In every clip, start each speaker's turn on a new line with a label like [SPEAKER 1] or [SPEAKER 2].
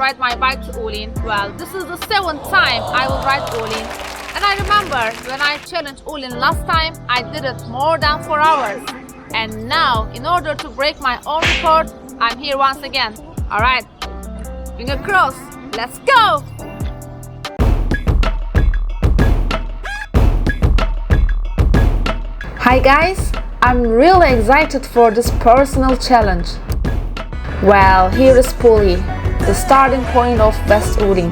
[SPEAKER 1] ride my bike to Wuling. Well, this is the 7th time I will ride Wuling. And I remember when I challenged Wuling last time, I did it more than 4 hours. And now, in order to break my own record, I'm here once again. Alright, finger crossed, let's go! Hi guys, I'm really excited for this personal challenge. Well, here is Puli, the starting point of West Wuling.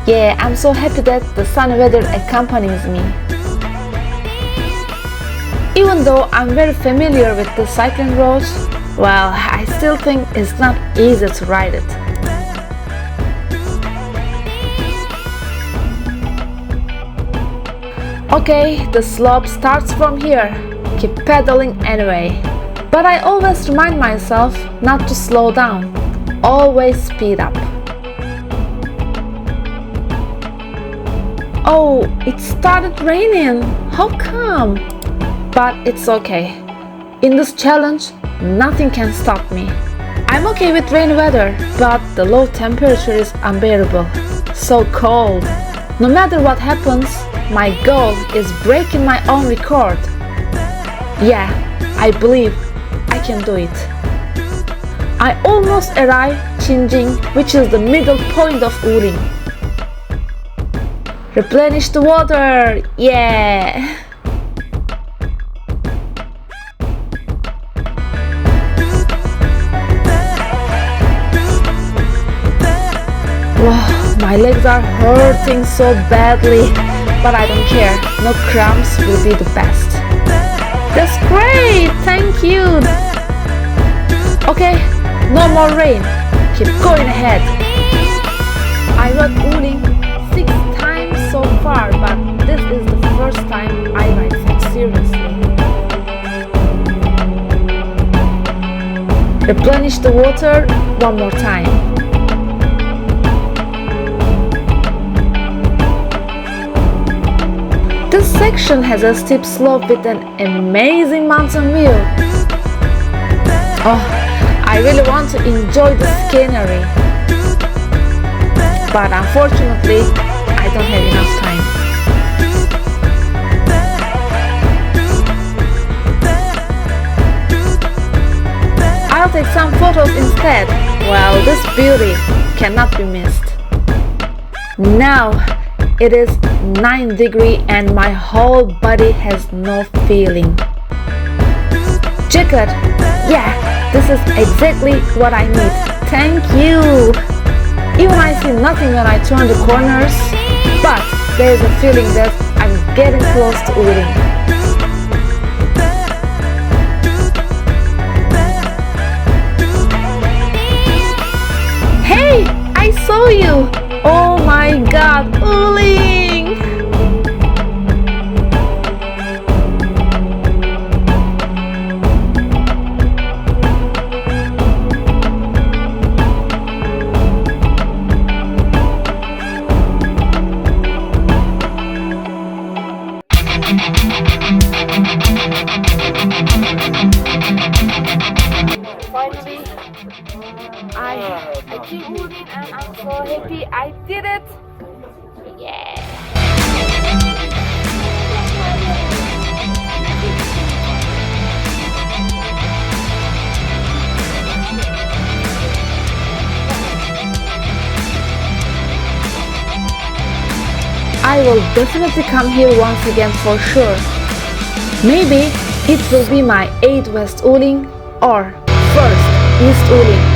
[SPEAKER 1] Yeah, I'm so happy that the sunny weather accompanies me. Even though I'm very familiar with the cycling roads, well, I still think it's not easy to ride it. Okay, the slope starts from here. Keep pedaling anyway. But I always remind myself not to slow down. Always speed up. Oh, it started raining. How come? But it's okay. In this challenge, nothing can stop me. I'm okay with rainy weather, but the low temperature is unbearable. So cold. No matter what happens, my goal is breaking my own record. Yeah, I believe I can do it. I almost arrived Qingjing, which is the middle point of Wuling. Replenish the water, yeah! Wow, my legs are hurting so badly, but I don't care. No cramps will be the best. That's great, thank you. Okay, no more rain. Keep going ahead. I rode Wuling 6 times so far, but this is the first time I ride it seriously. Replenish the water one more time. This section has a steep slope with an amazing mountain view. Oh, I really want to enjoy the scenery. But unfortunately, I don't have enough time. I'll take some photos instead. Well, this beauty cannot be missed. Now, it is 9 degrees and my whole body has no feeling. Jacket, yeah, this is exactly what I need. Thank you. Even I see nothing when I turn the corners, but there is a feeling that I'm getting close to Wuling. Hey, I saw you. Oh my god, Wuling! Finally, I keep moving and I'm so happy I did it. Yeah. I will definitely come here once again for sure. Maybe it will be my 8th West Wuling or 1st East Wuling.